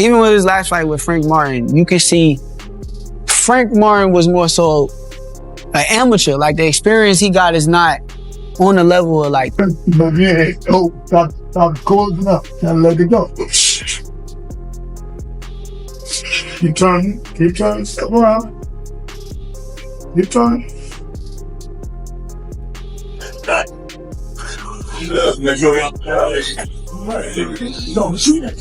Even with his last fight with Frank Martin, you can see Frank Martin was more so an amateur. Like the experience he got is not on the level of like. But yeah, stop closing up. Gotta let it go. Keep turning, step around. Keep turning. Don't shoot it.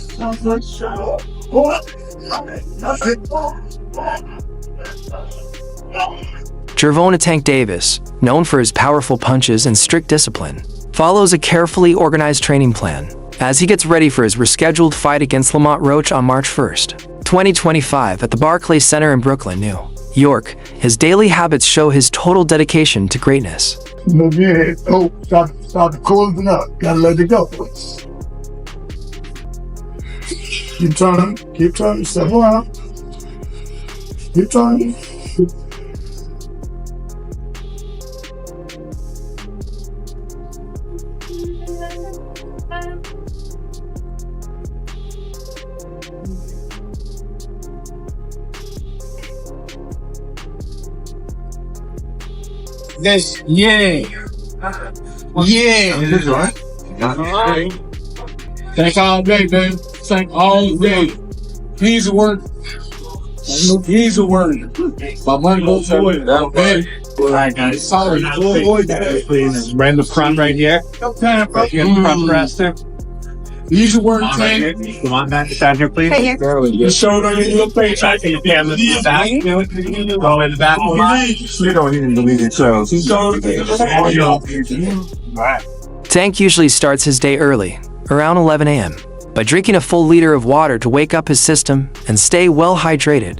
Gervonta TankDavis, known for his powerful punches and strict discipline, follows a carefully organized training plan as he gets ready for his rescheduled fight against LamontRoach on March 1st, 2025 at the Barclays Center in Brooklyn, New York. His daily habits show his total dedication to greatness. Yeah, stop closing up. Gotta let it go. Keep turning, step around. Keep turning. This, yeah. This right. Thank all day, baby. Thank all day. Easy work. Easy work. My money goes for it. Okay. All right, guys. Sorry. Please, right in the front right here. Right here in the front presser. Easy work, Tank. Come on, back down here, please. Right here. The shoulder in your face. Back in the camera. Back. Go in the back. You don't even believe it, so. Right. Tank usually starts his day early, around 11 a.m., by drinking a full liter of water to wake up his system and stay well hydrated.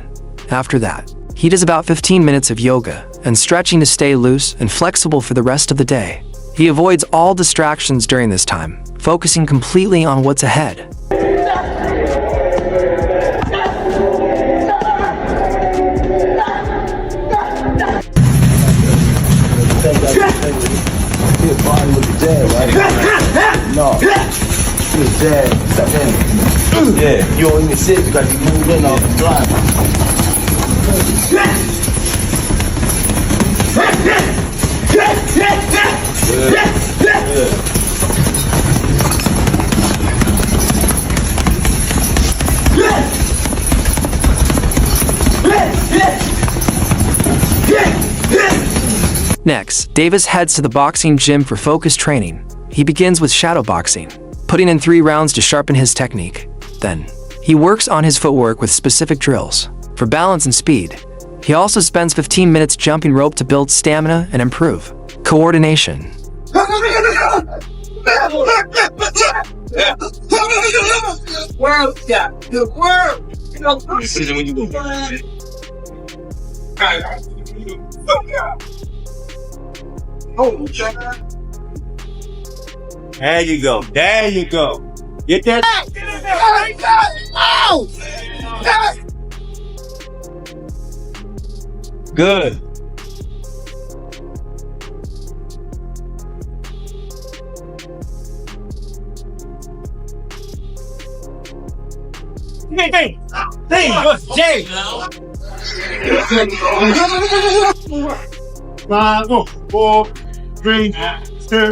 After that, he does about 15 minutes of yoga and stretching to stay loose and flexible for the rest of the day. He avoids all distractions during this time, focusing completely on what's ahead. Yeah, you don't even sit because you move in off the drive. Next, Davis heads to the boxing gym for focused training. He begins with shadow boxing, putting in 3 rounds to sharpen his technique. Then, he works on his footwork with specific drills for balance and speed. He also spends 15 minutes jumping rope to build stamina and improve coordination. There you go. There you go. Get that. Good. Hey, good, Jay. 5, 4, 3, 2,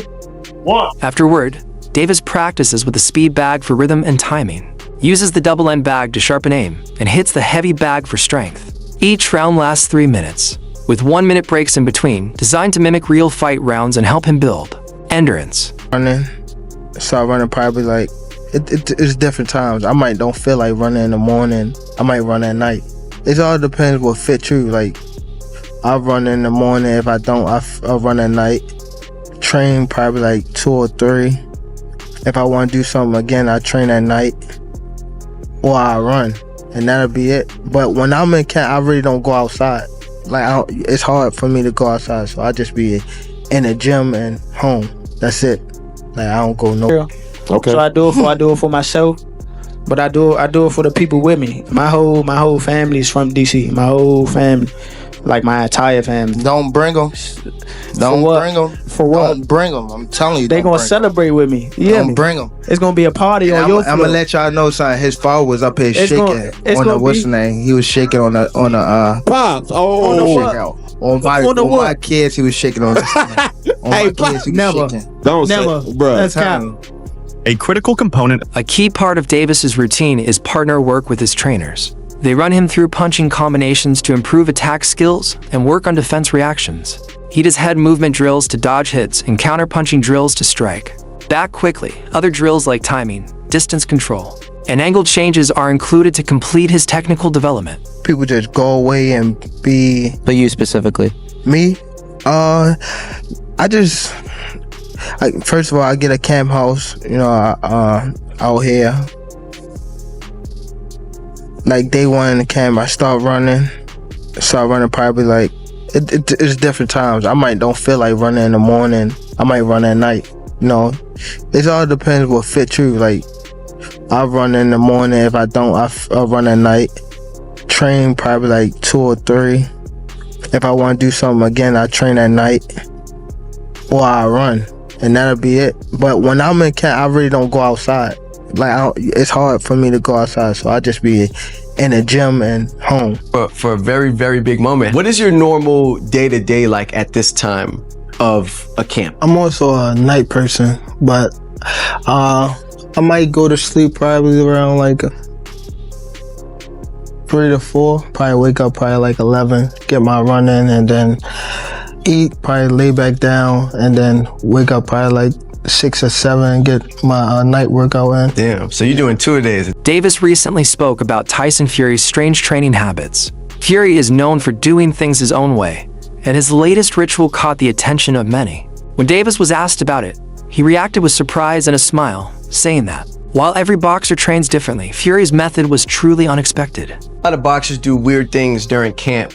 1. Afterward, Davis practices with a speed bag for rhythm and timing, uses the double-end bag to sharpen aim, and hits the heavy bag for strength. Each round lasts 3 minutes, with 1-minute breaks in between, designed to mimic real fight rounds and help him build endurance. Running, start running probably like, it's different times. I might don't feel like running in the morning. I might run at night. It all depends what fits you. Like, I'll run in the morning. If I don't, I'll run at night. Train probably like 2 or 3. If I want to do something again, I train at night. Or I run. And that'll be it. But when I'm in camp, I really don't go outside. Like, it's hard for me to go outside. So I just be in the gym and home. That's it. Like, I don't go nowhere. Okay. So I do it for myself. but I do it for the people with me. My whole family is from DC. My whole family, like my entire family. Don't bring them. Don't bring them. For what? Don't bring them. I'm telling you, they gonna celebrate with me. Yeah, don't bring them. It's gonna be a party on your floor. I'm gonna let y'all know something. His father was up here shaking on the what's the name? He was shaking on the Pops. On my kids, he was shaking on this. On my kids, he was shaking. Don't never, say, bro. That's cap. A critical component. A key part of Davis's routine is partner work with his trainers. They run him through punching combinations to improve attack skills and work on defense reactions. He does head movement drills to dodge hits and counter-punching drills to strike back quickly. Other drills like timing, distance control, and angle changes are included to complete his technical development. People just go away and be... But you specifically? Me? First of all, I get a camp house, out here. Like day one in the camp, I start running probably like, it's different times. I might don't feel like running in the morning. I might run at night. It all depends what fits you. Like, I run in the morning. If I don't, I'll run at night. Train probably like 2 or 3. If I want to do something again, I train at night. Or I run. And that'll be it. But when I'm in camp, I really don't go outside. Like, it's hard for me to go outside. So I just be in the gym and home. For a very, very big moment. What is your normal day-to-day like at this time of a camp? I'm also a night person, but I might go to sleep probably around like 3 to 4. Probably wake up probably like 11, get my run in, and then eat, probably lay back down, and then wake up probably like 6 or 7 and get my night workout in. Damn, so you're doing 2 a days. Davis recently spoke about Tyson Fury's strange training habits. Fury is known for doing things his own way, and his latest ritual caught the attention of many. When Davis was asked about it, he reacted with surprise and a smile, saying that while every boxer trains differently, Fury's method was truly unexpected. A lot of boxers do weird things during camp.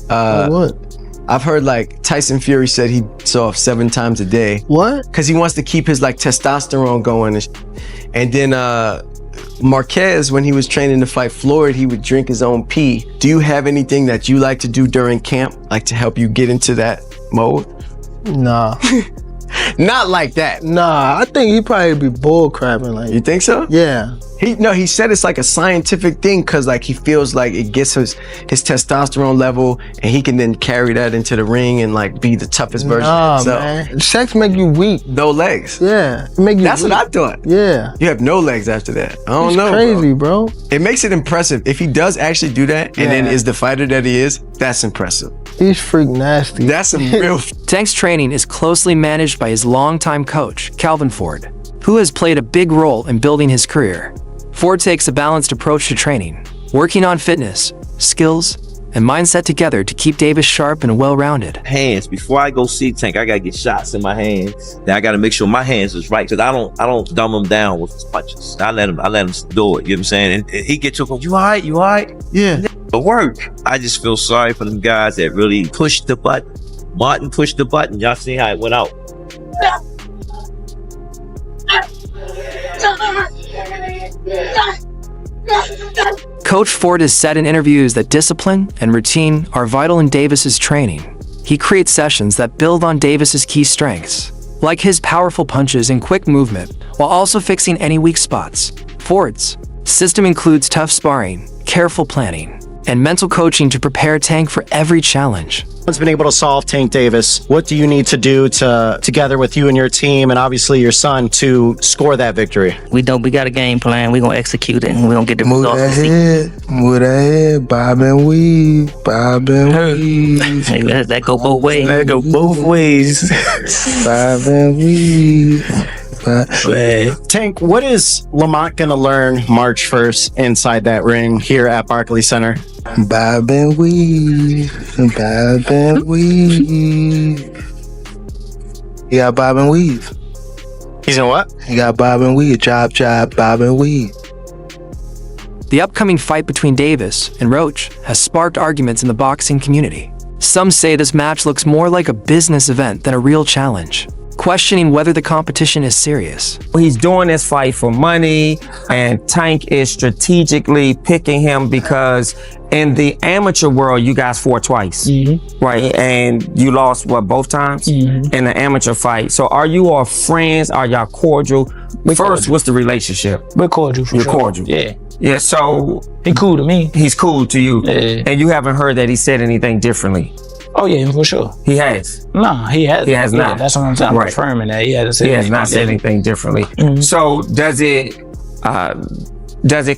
What? I've heard like Tyson Fury said he saw 7 times a day. What? Because he wants to keep his like testosterone going. And then Marquez, when he was training to fight Floyd, he would drink his own pee. Do you have anything that you like to do during camp, like to help you get into that mode? Nah. Not like that. Nah, I think he probably be bull crapping. Like, you think so? Yeah. He said it's like a scientific thing because like he feels like it gets his testosterone level and he can then carry that into the ring and like be the toughest version of himself. Man. Sex make you weak. No legs. Yeah. It make you That's weak. what I thought. Yeah. You have no legs after that. I don't know. Crazy, bro. It makes it impressive. If he does actually do that and then is the fighter that he is, that's impressive. He's freak nasty. That's some real... Tank's training is closely managed by his longtime coach, Calvin Ford, who has played a big role in building his career. Ford takes a balanced approach to training, working on fitness, skills, and mindset together to keep Davis sharp and well-rounded. Hands. Before I go see Tank, I gotta get shots in my hands. Then I gotta make sure my hands is right, because I don't dumb him down with his punches. I let him do it. You know what I'm saying? And he gets to him, you all right? Yeah. The work. I just feel sorry for them guys that really pushed the button. Martin pushed the button. Y'all see how it went out. Coach Ford has said in interviews that discipline and routine are vital in Davis's training. He creates sessions that build on Davis's key strengths, like his powerful punches and quick movement, while also fixing any weak spots. Ford's system includes tough sparring, careful planning, and mental coaching to prepare Tank for every challenge. Once been able to solve TankDavis, what do you need to do together with you and your team and obviously your son to score that victory? We got a game plan. We're gonna execute it and we're gonna get the results. Move that head, bob and weave, bob and weave. Hey, that go both ways. That go both ways. Bob and weave. Tank, what is Lamont gonna learn March 1st inside that ring here at Barclays Center? Bob and weave, bob and weave. You got bob and weave. He's in what? You got bob and weave, chop, bob and weave. The upcoming fight between Davis and Roach has sparked arguments in the boxing community. Some say this match looks more like a business event than a real challenge. questioning whether the competition is serious. He's doing this fight for money, and Tank is strategically picking him because in the amateur world, you guys fought twice, right? And you lost, what, both times in the amateur fight. So are you all friends? Are y'all cordial? First, what's the relationship? We're cordial for You're sure. cordial. Yeah. Yeah, so he cool to me. He's cool to you. Yeah. And you haven't heard that he said anything differently? Oh yeah, for sure. He has? No, he has. He has not. Yeah, that's what I'm saying. I'm confirming that. He hasn't said He has anything not said anything differently. So does it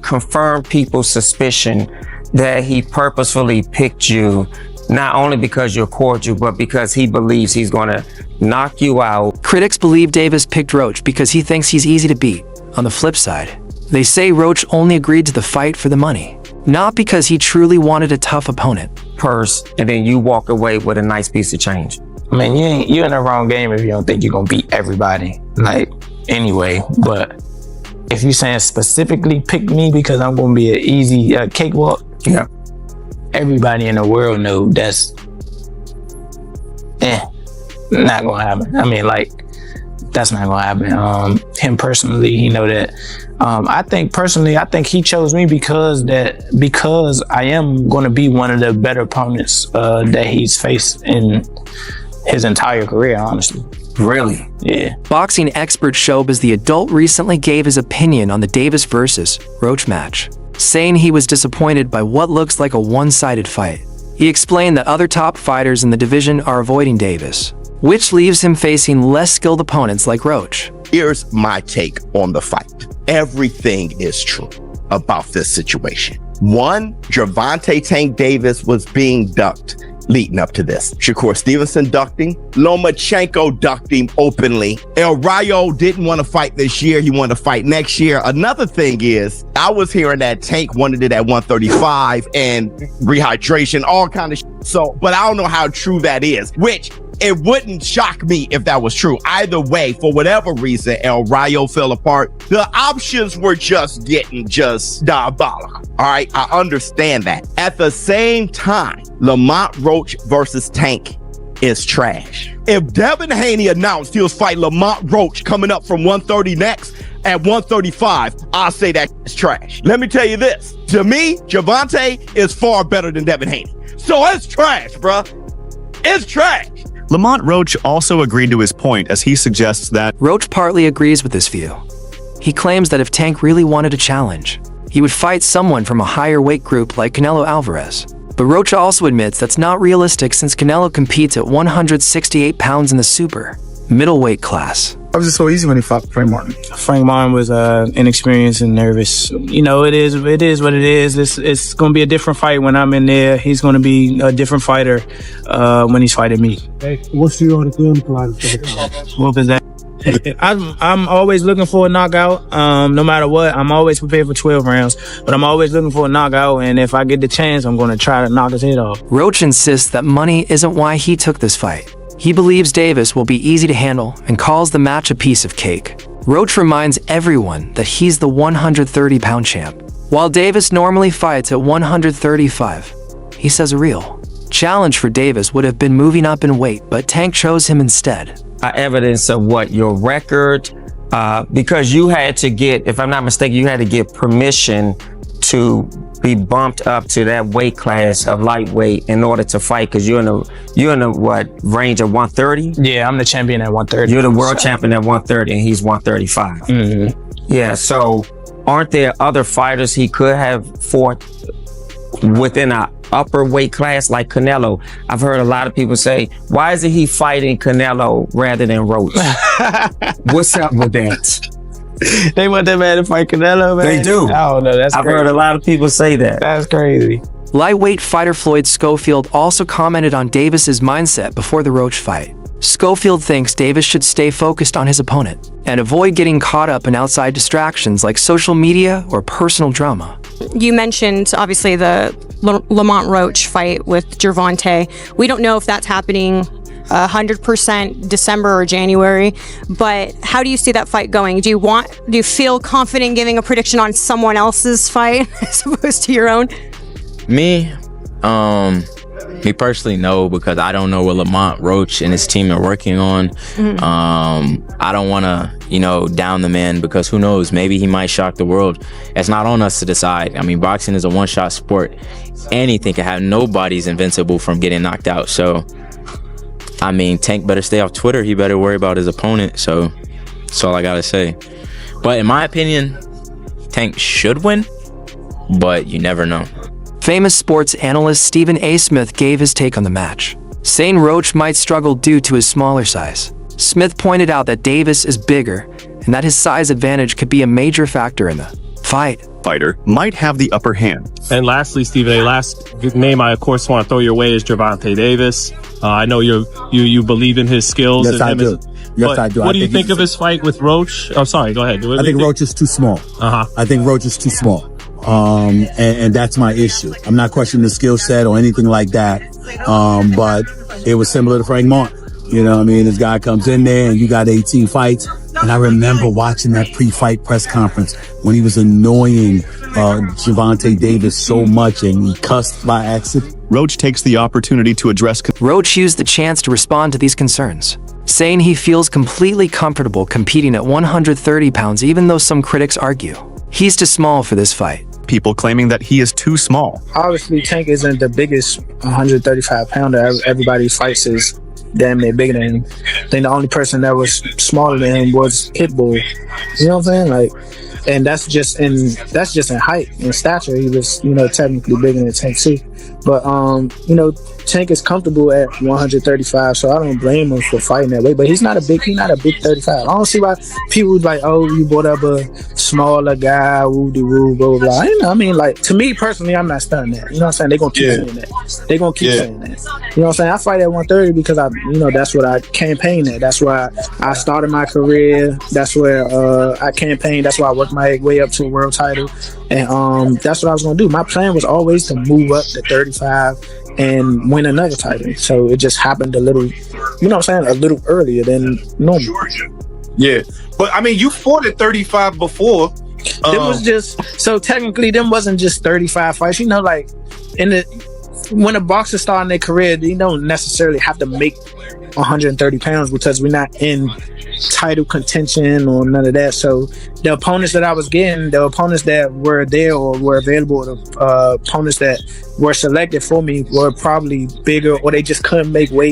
confirm people's suspicion that he purposefully picked you, not only because you're cordial, but because he believes he's gonna knock you out? Critics believe Davis picked Roach because he thinks he's easy to beat. On the flip side, they say Roach only agreed to the fight for the money, not because he truly wanted a tough opponent. Purse, and then you walk away with a nice piece of change. I mean, you're in the wrong game if you don't think you're gonna beat everybody. Like, anyway, but if you're saying specifically pick me because I'm gonna be an easy cakewalk, yeah, everybody in the world know that's not gonna happen. I mean, like, that's not gonna happen. Him personally, he know that. I think he chose me because I am gonna be one of the better opponents that he's faced in his entire career, honestly. Really? Yeah. Boxing expert Showbiz the Adult recently gave his opinion on the Davis versus Roach match, saying he was disappointed by what looks like a one-sided fight. He explained that other top fighters in the division are avoiding Davis, which leaves him facing less skilled opponents like Roach. Here's my take on the fight. Everything is true about this situation. One, Gervonta TankDavis was being ducked leading up to this. Shakur Stevenson ducked him. Lomachenko ducked him openly. El Rayo didn't want to fight this year. He wanted to fight next year. Another thing is, I was hearing that Tank wanted it at 135 and rehydration, all kind of shit. So, but I don't know how true that is, which it wouldn't shock me if that was true. Either way, for whatever reason, El Rayo fell apart. The options were just getting diabolical. All right, I understand that. At the same time, LamontRoach versus Tank is trash. If Devin Haney announced he was fighting LamontRoach coming up from 130 next at 135, I'll say that is trash. Let me tell you this. To me, Gervonta is far better than Devin Haney. So it's trash, bruh. It's trash. LamontRoach also agreed to his point as he suggests that Roach partly agrees with this view. He claims that if Tank really wanted a challenge, he would fight someone from a higher weight group like Canelo Alvarez. But Roach also admits that's not realistic since Canelo competes at 168 pounds in the super middleweight class. It was just so easy when he fought Frank Martin. Frank Martin was inexperienced and nervous. You know, it is what it is. It's going to be a different fight when I'm in there. He's going to be a different fighter when he's fighting me. Hey, what's your game plan for the fight? What was that? I'm always looking for a knockout. No matter what, I'm always prepared for 12 rounds. But I'm always looking for a knockout, and if I get the chance, I'm going to try to knock his head off. Roach insists that money isn't why he took this fight. He believes Davis will be easy to handle and calls the match a piece of cake. Roach reminds everyone that he's the 130-pound champ, while Davis normally fights at 135. He says a real challenge for Davis would have been moving up in weight, but Tank chose him instead. Evidence of what? Your record? Because you had to get, if I'm not mistaken, you had to get permission to be bumped up to that weight class of lightweight in order to fight, because you're in the what range of 130? Yeah, I'm the champion at 130. You're the world champion at 130 and he's 135. Mm-hmm. Yeah, so aren't there other fighters he could have fought within a upper weight class like Canelo? I've heard a lot of people say, why isn't he fighting Canelo rather than Roach? What's up with that? They want that man to fight Canelo, man. They do. Oh no, that's I've crazy. heard a lot of people say that. That's crazy. Lightweight fighter Floyd Schofield also commented on Davis's mindset before the Roach fight. Schofield thinks Davis should stay focused on his opponent and avoid getting caught up in outside distractions like social media or personal drama. You mentioned, obviously, the LamontRoach fight with Gervonta. We don't know if that's happening 100% December or January, but how do you see that fight going? Do you feel confident giving a prediction on someone else's fight as opposed to your own? Me, Me personally, no, because I don't know what LamontRoach and his team are working on. I don't want to, down the man, because who knows? Maybe he might shock the world. It's not on us to decide. I mean, boxing is a one-shot sport. Anything can happen. Nobody's invincible from getting knocked out. So, I mean, Tank better stay off Twitter. He better worry about his opponent. So, that's all I got to say. But in my opinion, Tank should win, but you never know. Famous sports analyst Stephen A. Smith gave his take on the match, saying Roach might struggle due to his smaller size. Smith pointed out that Davis is bigger and that his size advantage could be a major factor in the fight. Fighter might have the upper hand. And lastly, Stephen A., last name I of course want to throw your way is GervontaDavis. I know you believe in his skills. Yes, I do. Yes, I do. What do you think of his fight with Roach? Oh, sorry, go ahead. I think Roach is too small. I think Roach is too small. And that's my issue. I'm not questioning the skill set or anything like that. But it was similar to Frank Martin. You know what I mean? This guy comes in there and you got 18 fights. And I remember watching that pre-fight press conference when he was annoying GervontaDavis so much and he cussed by accident. Roach takes the opportunity to address. Roach used the chance to respond to these concerns, saying he feels completely comfortable competing at 130 pounds, even though some critics argue he's too small for this fight. People claiming that he is too small. Obviously, Tank isn't the biggest 135 pounder. Everybody fights is damn near bigger than him. I think the only person that was smaller than him was Pitbull. You know what I'm saying? Like, and that's just in height and stature. He was, technically bigger than Tank too. But Tank is comfortable at 135, so I don't blame him for fighting that way. But he's not a big 35. I don't see why people like, oh, you brought up a smaller guy, woo-de-woo, blah, blah, blah. I mean, like, to me personally, I'm not stunned that. You know what I'm saying? They're gonna keep saying that. They're gonna keep saying that. You know what I'm saying? I fight at 130 because that's what I campaign at. That's why I started my career. That's where I campaigned. That's why I worked my way up to a world title. And that's what I was gonna do. My plan was always to move up to 35 and win another title. So it just happened a little, a little earlier than normal. Yeah. But I mean, you fought at 35 before. It was just, so technically them wasn't just 35 fights. Like when a boxer starting their career, they don't necessarily have to make 130 pounds because we're not in title contention or none of that. So the opponents that I was getting, the opponents that were there or were available, the opponents that were selected for me were probably bigger or they just couldn't make weight.